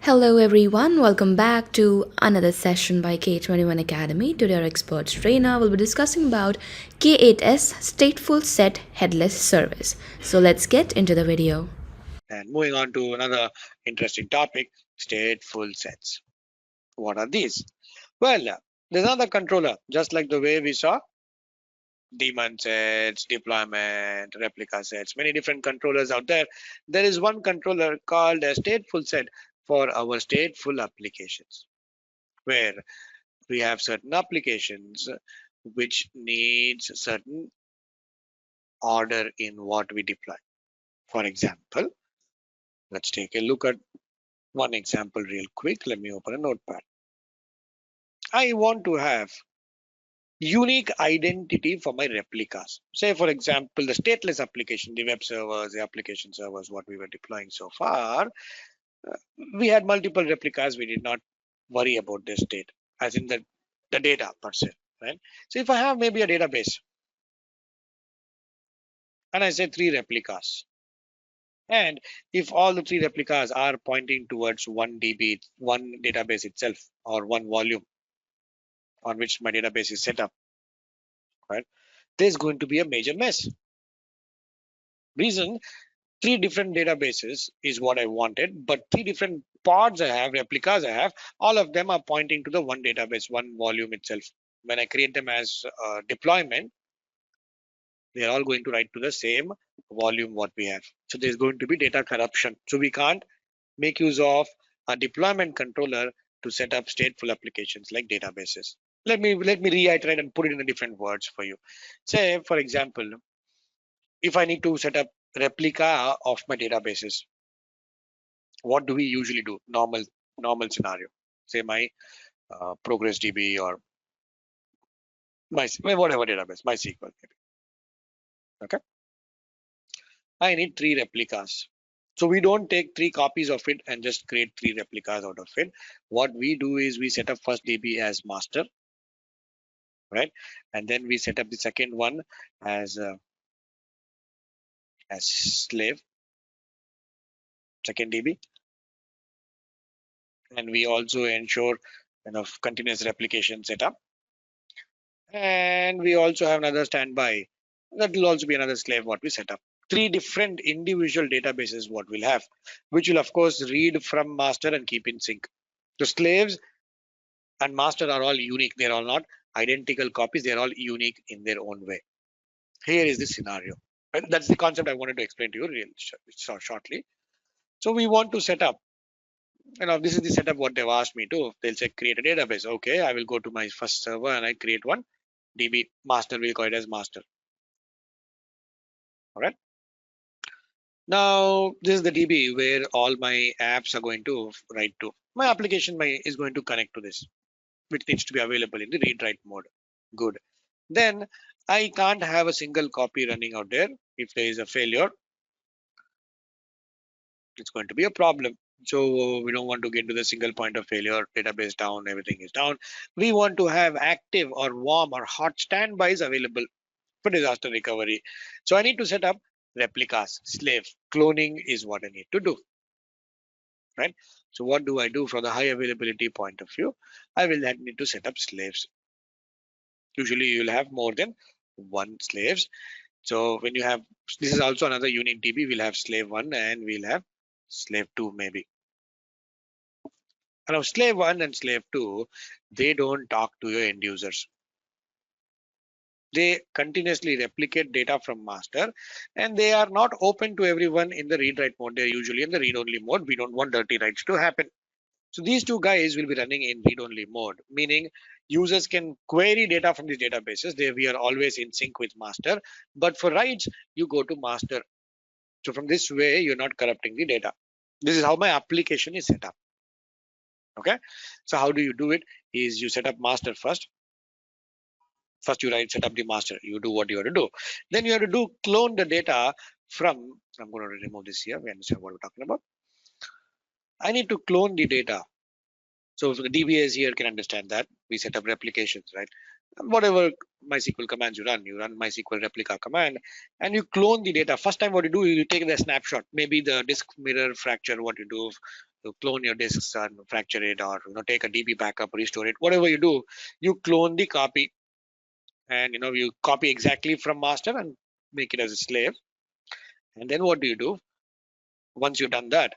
Hello everyone, welcome back to another session by K21 Academy. Today our experts trainer will be discussing about K8S StatefulSet Headless service. So let's get into the video. And moving on to another interesting topic, stateful sets. What are these? Well, there's another controller, just like the way we saw daemon sets, deployment, replica sets, many different controllers out there. There is one controller called a stateful set for our stateful applications, where we have certain applications which needs certain order in what we deploy. For example, let's take a look at one example real quick. Let me open a notepad. I want to have unique identity for my replicas. Say, for example, the stateless application, the web servers, the application servers, what we were deploying so far, we had multiple replicas. We did not worry about their state, as in the data per se, right? So if I have maybe a database and I say 3 replicas, and if all the 3 replicas are pointing towards 1 DB, one database itself, or one volume on which my database is set up, right? There's going to be a major mess. Reason, 3 different databases is what I wanted, but 3 different pods I have, replicas I have, all of them are pointing to the one database, one volume itself. When I create them as deployment, they're all going to write to the same volume what we have. So there's going to be data corruption. So we can't make use of a deployment controller to set up stateful applications like databases. Let me reiterate and put it in different words for you. Say, for example, if I need to set up replica of my databases, what do we usually do? Normal scenario. Say my Progress DB or my whatever database, MySQL maybe. Okay. I need 3 replicas. So we don't take 3 copies of it and just create 3 replicas out of it. What we do is we set up first DB as master, right? And then we set up the second one as slave, second DB. And we also ensure continuous replication setup. And we also have another standby. That will also be another slave what we set up. 3 different individual databases what we'll have, which will of course read from master and keep in sync. The slaves and master are all unique. They're all not identical copies. They're all unique in their own way. Here is the scenario. And that's the concept I wanted to explain to you real shortly. So we want to set up, this is the setup what they've asked me to. They'll say create a database. Okay, I will go to my first server and I create one DB master. We'll call it as master. All right. Now this is the DB where all my apps are going to write to. My application is going to connect to this, which needs to be available in the read-write mode. Good. Then I can't have a single copy running out there. If there is a failure, it's going to be a problem. So we don't want to get to the single point of failure, database down, everything is down. We want to have active or warm or hot standbys available for disaster recovery. So I need to set up replicas, slave. Cloning is what I need to do, right? So what do I do from the high availability point of view? I will need to set up slaves. Usually you'll have more than 1 slaves. So when you have, this is also another unique DB, we'll have slave 1 and we'll have slave 2 maybe. Now slave 1 and slave 2, they don't talk to your end users. They continuously replicate data from master and they are not open to everyone in the read-write mode. They're usually in the read-only mode. We don't want dirty writes to happen. So these 2 guys will be running in read-only mode, meaning users can query data from these databases. We are always in sync with master, but for writes, you go to master. So from this way, you're not corrupting the data. This is how my application is set up. Okay. So how do you do it? Is you set up master first. First you set up the master. You do what you have to do. Then you have to clone the data from, I'm going to remove this here. We understand what we're talking about. I need to clone the data. So the DBAs here can understand that. We set up replications, right? Whatever MySQL commands you run MySQL replica command and you clone the data. First time what you do, you take the snapshot, maybe the disk mirror fracture, what you do, You clone your disks and fracture it, or take a DB backup, restore it. Whatever you do, you clone the copy, and you copy exactly from master and make it as a slave. And then what do? Once you've done that,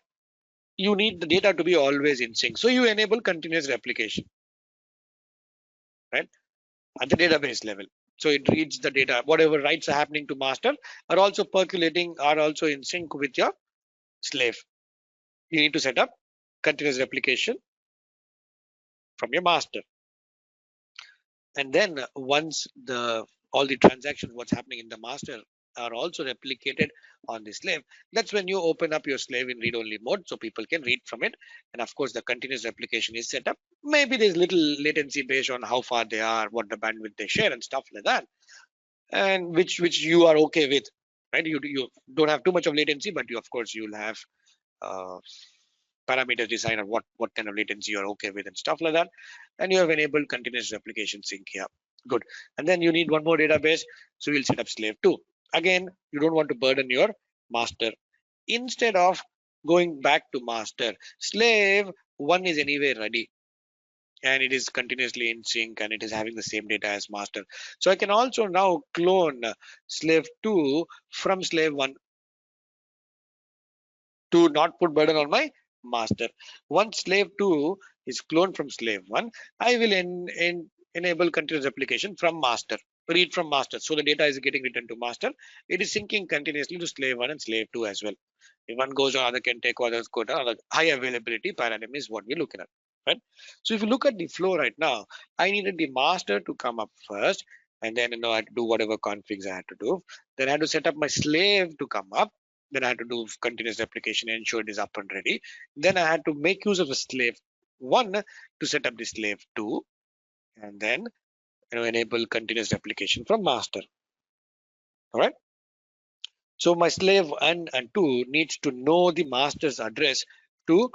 you need the data to be always in sync. So you enable continuous replication, right, at the database level. So it reads the data. Whatever writes are happening to master are also percolating, are also in sync with your slave. You need to set up continuous replication from your master. And then once all the transactions, what's happening in the master, are also replicated on the slave, that's when you open up your slave in read-only mode so people can read from it. And of course, the continuous replication is set up. Maybe there's little latency based on how far they are, what the bandwidth they share, and stuff like that, and which you are okay with, right? You don't have too much of latency, but of course you'll have uh, parameters design on what kind of latency you're okay with and stuff like that. And you have enabled continuous replication sync here. Good. And then you need one more database. So we'll set up slave 2. Again, you don't want to burden your master. Instead of going back to master, slave 1 is anyway ready. And it is continuously in sync, and it is having the same data as master. So I can also now clone slave 2 from slave 1 to not put burden on my master. Once slave 2 is cloned from slave 1, I will enable continuous replication from master, read from master. So the data is getting written to master. It is syncing continuously to slave 1 and slave 2 as well. If one goes on, other can take, others go down. Other high availability paradigm is what we're looking at, right? So if you look at the flow right now, I needed the master to come up first, and then I had to do whatever configs I had to do. Then I had to set up my slave to come up. Then I had to do continuous replication, ensure it is up and ready. Then I had to make use of a slave 1 to set up the slave 2, and then enable continuous replication from master. All right. So my slave 1 and 2 needs to know the master's address to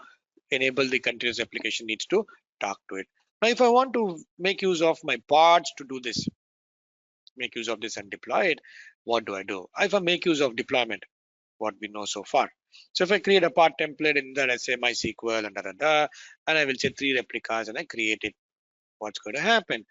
enable the continuous replication, needs to talk to it. Now, if I want to make use of my pods to do this, make use of this and deploy it, what do? If I make use of deployment, what we know so far. So if I create a part template in that, I say MySQL and I will say 3 replicas and I create it, what's going to happen?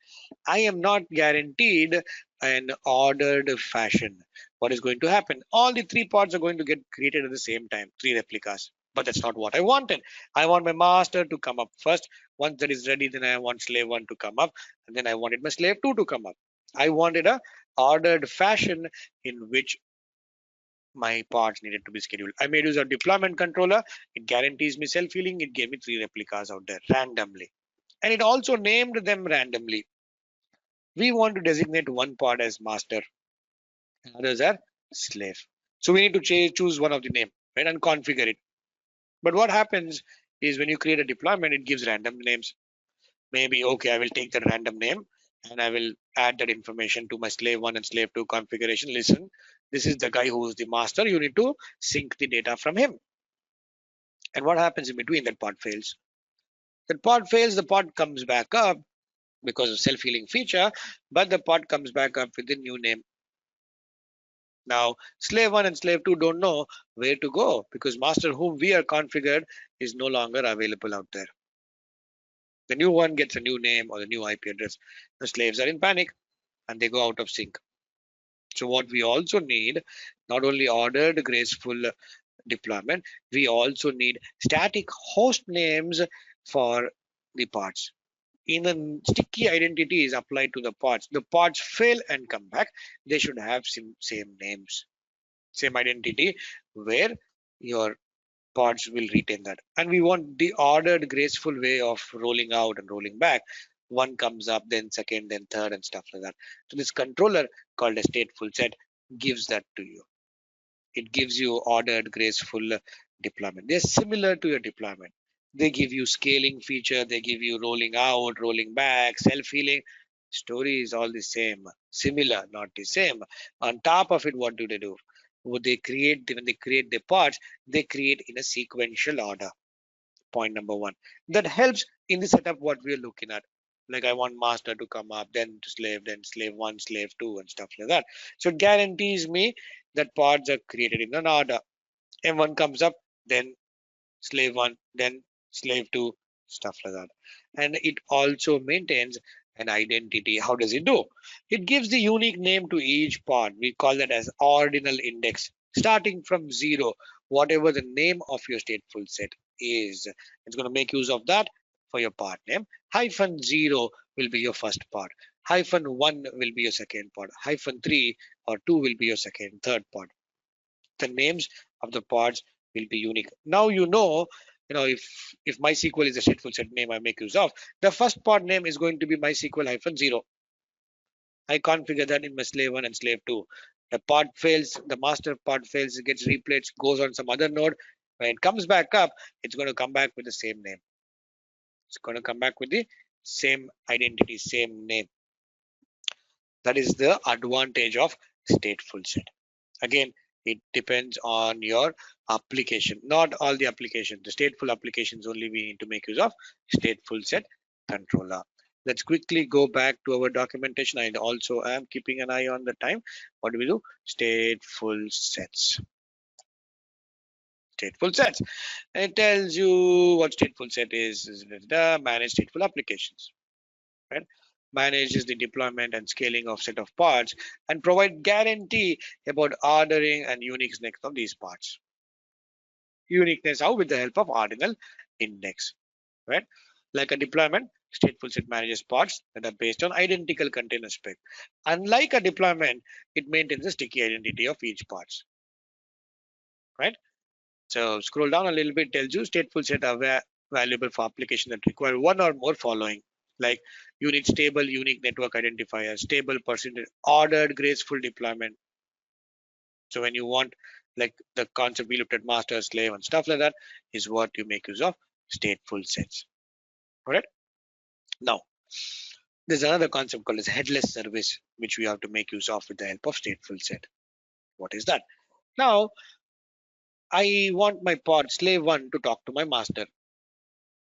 I am not guaranteed an ordered fashion. What is going to happen? All the 3 pods are going to get created at the same time, 3 replicas. But that's not what I wanted. I want my master to come up first. Once that is ready, then I want slave 1 to come up, and then I wanted my slave 2 to come up. I wanted a ordered fashion in which my parts needed to be scheduled. I made use of deployment controller. It guarantees me self-healing. It gave me 3 replicas out there randomly. And it also named them randomly. We want to designate one pod as master and others are slave. So we need to choose one of the name, right, and configure it. But what happens is when you create a deployment, it gives random names. Maybe, okay, I will take that random name and I will add that information to my slave 1 and slave 2 configuration. Listen, this is the guy who is the master. You need to sync the data from him. And what happens in between? That pod fails. That pod fails, the pod comes back up because of self-healing feature, but the pod comes back up with the new name. Now, slave 1 and slave 2 don't know where to go because master whom we are configured is no longer available out there. The new one gets a new name or the new IP address. The slaves are in panic and they go out of sync. So what we also need, not only ordered graceful deployment, we also need static host names for the pods. In a sticky identity is applied to the pods. The pods fail and come back. They should have same names, same identity, where your pods will retain that. And we want the ordered graceful way of rolling out and rolling back. One comes up, then second, then third, and stuff like that. So this controller called a StatefulSet gives that to you. It gives you ordered graceful deployment. They're similar to your deployment. They give you scaling feature, they give you rolling out, rolling back, self-healing. Story is all the same, similar, not the same. On top of it, what do? When they create the parts, they create in a sequential order. Point number 1. That helps in the setup what we're looking at. Like I want master to come up, then slave 1, slave 2, and stuff like that. So it guarantees me that pods are created in an order. M1 comes up, then slave 1, then slave 2, stuff like that. And it also maintains an identity. How does it do? It gives the unique name to each pod. We call that as ordinal index, starting from 0, whatever the name of your stateful set is. It's going to make use of that for your pod name. -0 will be your first pod. -1 will be your second pod. -3 or 2 will be your second, third pod. The names of the pods will be unique. Now if MySQL is a stateful set name I make use of, the first pod name is going to be MySQL-0. I configure that in my slave 1 and slave 2. The pod fails, the master pod fails, it gets replayed, goes on some other node. When it comes back up, it's going to come back with the same name. It's going to come back with the same identity, same name. That is the advantage of stateful set. Again, it depends on your application. Not all the applications. The stateful applications only we need to make use of stateful set controller. Let's quickly go back to our documentation. I also am keeping an eye on the time. What do we do? Stateful sets. Stateful sets. And it tells you what stateful set is the manage stateful applications. Right? Manages the deployment and scaling of set of parts and provide guarantee about ordering and uniqueness of these parts. Uniqueness how? With the help of ordinal index, right? Like a deployment, stateful set manages parts that are based on identical container spec. Unlike a deployment, it maintains the sticky identity of each parts, right? So scroll down a little bit, tells you stateful set are valuable for applications that require one or more following, like you need stable unique network identifier, stable percentage, ordered graceful deployment. So when you want, like the concept we looked at, master, slave, and stuff like that, is what you make use of stateful sets. All right. Now, there's another concept called as headless service, which we have to make use of with the help of stateful set. What is that? Now, I want my pod slave 1 to talk to my master.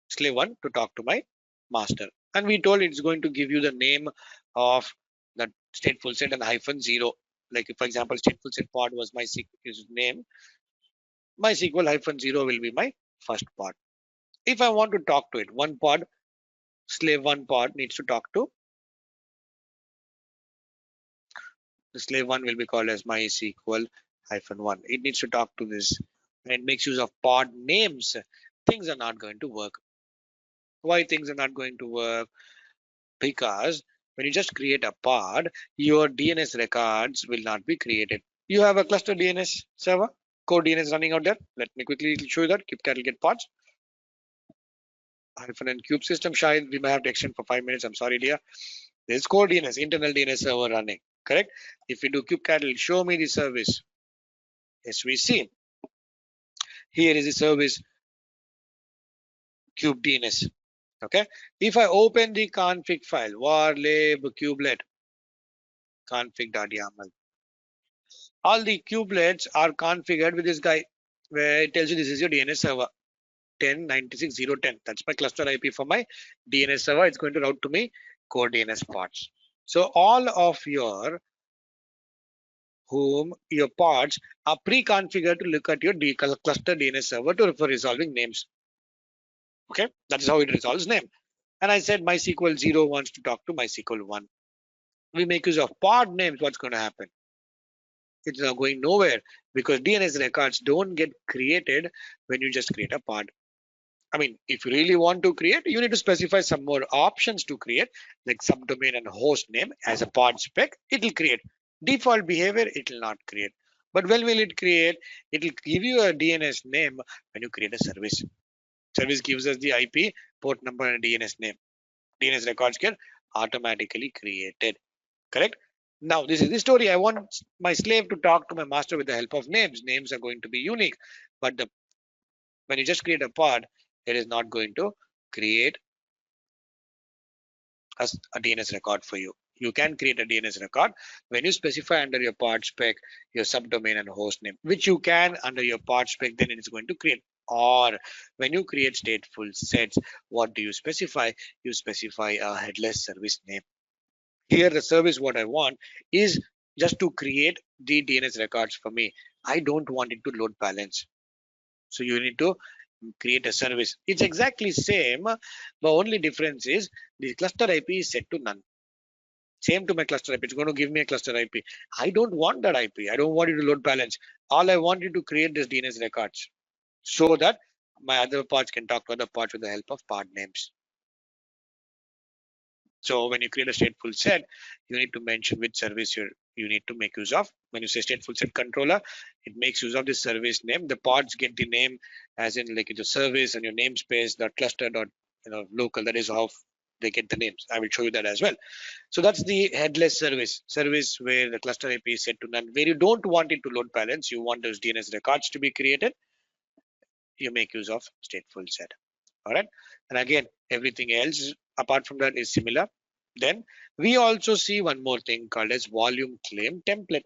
Slave 1 to talk to my master. And we told it's going to give you the name of the stateful set and -0. Like if, for example, stateful set pod was MySQL's name, MySQL-0 will be my first pod. If I want to talk to it, one pod, slave 1 pod needs to talk to the slave 1 will be called as MySQL-1. It needs to talk to this, and it makes use of pod names. Things are not going to work. Why things are not going to work? Because when you just create a pod, your DNS records will not be created. You have a cluster DNS server, core DNS running out there. Let me quickly show you that. Kubectl get pods. Hyphen and kube system. Shahid, we may have to extend for 5 minutes. I'm sorry, dear. There's core DNS, internal DNS server running. Correct? If we do kubectl, show me the service. SVC. Here is the service kube DNS. Okay. If I open the config file, warlib kubelet config.yaml, all the kubelets are configured with this guy, where it tells you this is your DNS server 10.96.0.10. That's my cluster IP for my DNS server. It's going to route to me core DNS pods. So all of your pods are pre-configured to look at your cluster DNS server for resolving names. Okay, that is how it resolves name. And I said MySQL-0 wants to talk to MySQL-1. We make use of pod names. What's going to happen? It's not going nowhere, because DNS records don't get created when you just create a pod. I mean, if you really want to create, you need to specify some more options to create, like subdomain and host name as a pod spec. It will create. Default behavior, it will not create. But when will it create? It will give you a DNS name when you create a service. Service gives us the IP, port number, and DNS name. DNS records get automatically created. Correct? Now, this is the story. I want my slave to talk to my master with the help of names. Names are going to be unique. But when you just create a pod, it is not going to create a DNS record for you. You can create a DNS record when you specify under your pod spec your subdomain and host name, which you can under your pod spec, then it is going to create. Or when you create stateful sets, what do you specify? You specify a headless service name. Here, the service what I want is just to create the DNS records for me. I don't want it to load balance. So you need to create a service. It's exactly same. The only difference is the cluster IP is set to none. Same to my cluster IP. It's going to give me a cluster IP. I don't want that IP. I don't want you to load balance. All I want you to create this DNS records so that my other parts can talk to other parts with the help of part names. So when you create a stateful set, you need to mention which service you need to make use of. When you say stateful set controller, it makes use of this service name. The pods get the name as in like the service and your namespace dot cluster dot local. That is how they get the names. I will show you that as well. So that's the headless service where the cluster IP is set to none, where you don't want it to load balance. You want those DNS records to be created. You make use of stateful set. All right. And again, everything else apart from that is similar. Then we also see one more thing called as volume claim template.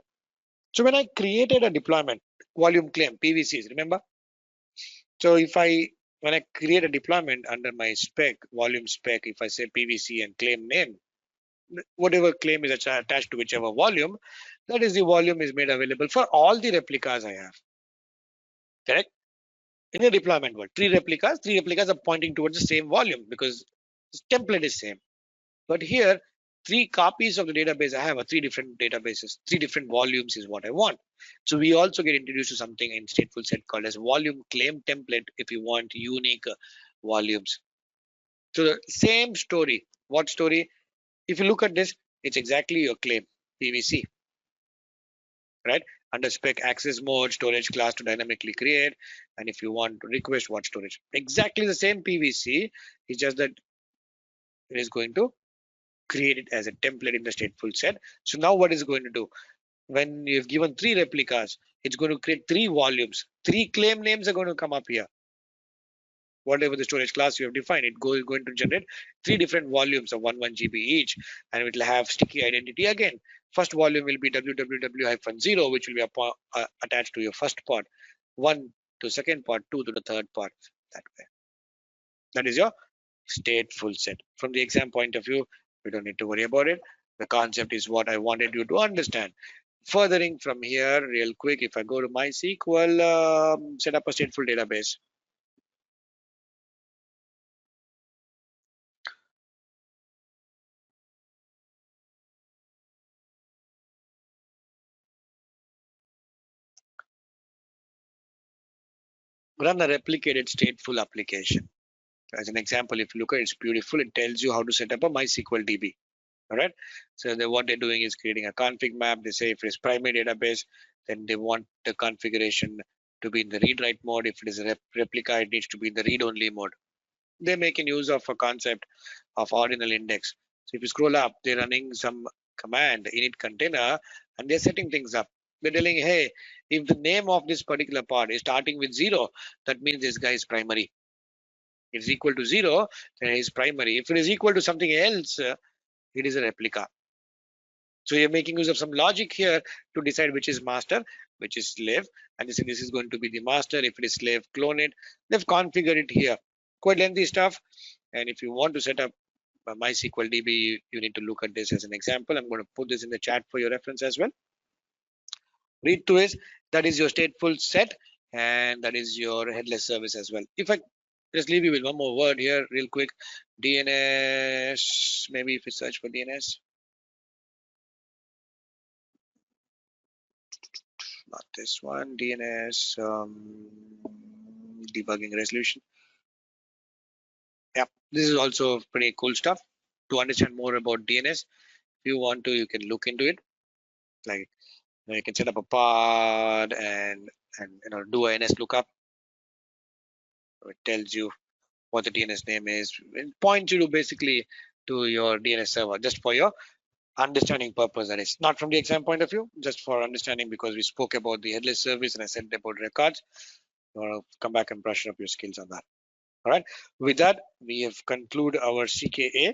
So when I created a deployment, volume claim, PVCs, remember? So when I create a deployment under my spec, volume spec, if I say PVC and claim name, whatever claim is attached to whichever volume, that is the volume is made available for all the replicas I have. Correct? In a deployment world, three replicas are pointing towards the same volume because the template is same. But here, 3 copies of the database I have are 3 different databases, 3 different volumes is what I want. So we also get introduced to something in stateful set called as volume claim template if you want unique volumes. So the same story. What story? If you look at this, it's exactly your claim, PVC, right? Under spec access mode, storage class to dynamically create. And if you want to request what storage, exactly the same PVC. It's just that it is going to create it as a template in the stateful set. So now what is it going to do? When you've given 3 replicas, it's going to create 3 volumes. 3 claim names are going to come up here. Whatever the storage class you have defined, it is going to generate 3 different volumes of 1 GB each, and it will have sticky identity again. First volume will be www-0, which will be attached to your first pod, 1 to second pod, 2 to the third pod. That way. That is your stateful set. From the exam point of view, we don't need to worry about it. The concept is what I wanted you to understand. Furthering from here, real quick, if I go to MySQL, set up a stateful database. Run a replicated stateful application. As an example, if you look at it, it's beautiful. It tells you how to set up a MySQL DB. All right. So what they're doing is creating a config map. They say if it's primary database, then they want the configuration to be in the read-write mode. If it is a replica, it needs to be in the read-only mode. They're making use of a concept of ordinal index. So if you scroll up, they're running some command init container and they're setting things up. They're telling, hey, if the name of this particular pod is starting with 0, that means this guy is primary. It is equal to 0, then it is primary. If it is equal to something else, it is a replica. So you're making use of some logic here to decide which is master, which is slave, and this is going to be the master. If it is slave, clone it. They've configured it here. Quite lengthy stuff. And if you want to set up MySQL DB, you need to look at this as an example. I'm going to put this in the chat for your reference as well. Read through it. That is your stateful set, and that is your headless service as well. If I just leave you with one more word here, real quick, DNS. Maybe if you search for DNS. Not this one, DNS debugging resolution. Yeah, this is also pretty cool stuff. To understand more about DNS, if you want to, you can look into it. Like you can set up a pod and do a NS lookup. It tells you what the DNS name is. It points you to basically to your DNS server just for your understanding purpose. That is not from the exam point of view, just for understanding, because we spoke about the headless service and I said about records. Come back and brush up your skills on that. All right. With that, we have concluded our CKA.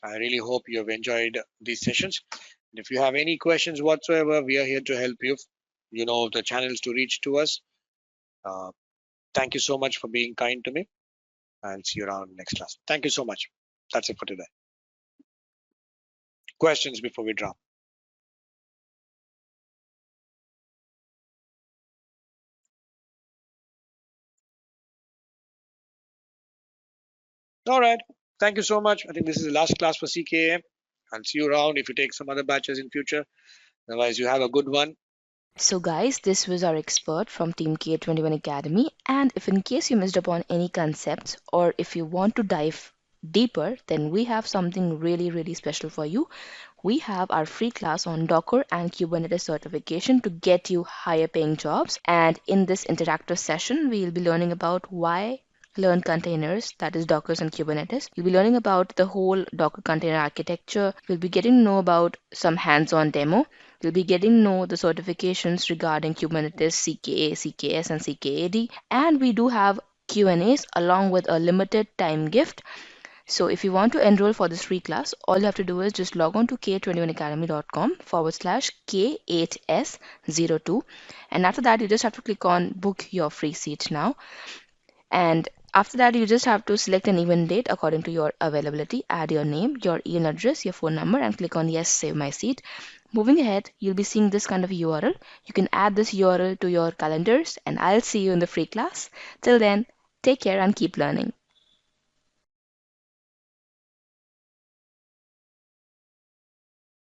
I really hope you have enjoyed these sessions. And if you have any questions whatsoever, we are here to help you. You know the channels to reach to us. Thank you so much for being kind to me. I'll see you around next class. Thank you so much. That's it for today. Questions before we drop? All right. Thank you so much. I think this is the last class for CKA. I'll see you around if you take some other batches in future. Otherwise, you have a good one. So, guys, this was our expert from Team K21 Academy. And if in case you missed upon any concepts or if you want to dive deeper, then we have something really, really special for you. We have our free class on Docker and Kubernetes certification to get you higher paying jobs. And in this interactive session, we'll be learning about why learn containers, that is Dockers and Kubernetes. You'll be learning about the whole Docker container architecture. You'll be getting to know about some hands-on demo. You'll be getting to know the certifications regarding Kubernetes, CKA, CKS, and CKAD. And we do have Q&As along with a limited time gift. So if you want to enroll for this free class, all you have to do is just log on to k21academy.com/K8S02. And after that, you just have to click on book your free seat now. And after that, you just have to select an event date according to your availability, add your name, your email address, your phone number, and click on yes, save my seat. Moving ahead, you'll be seeing this kind of URL. You can add this URL to your calendars, and I'll see you in the free class. Till then, take care and keep learning.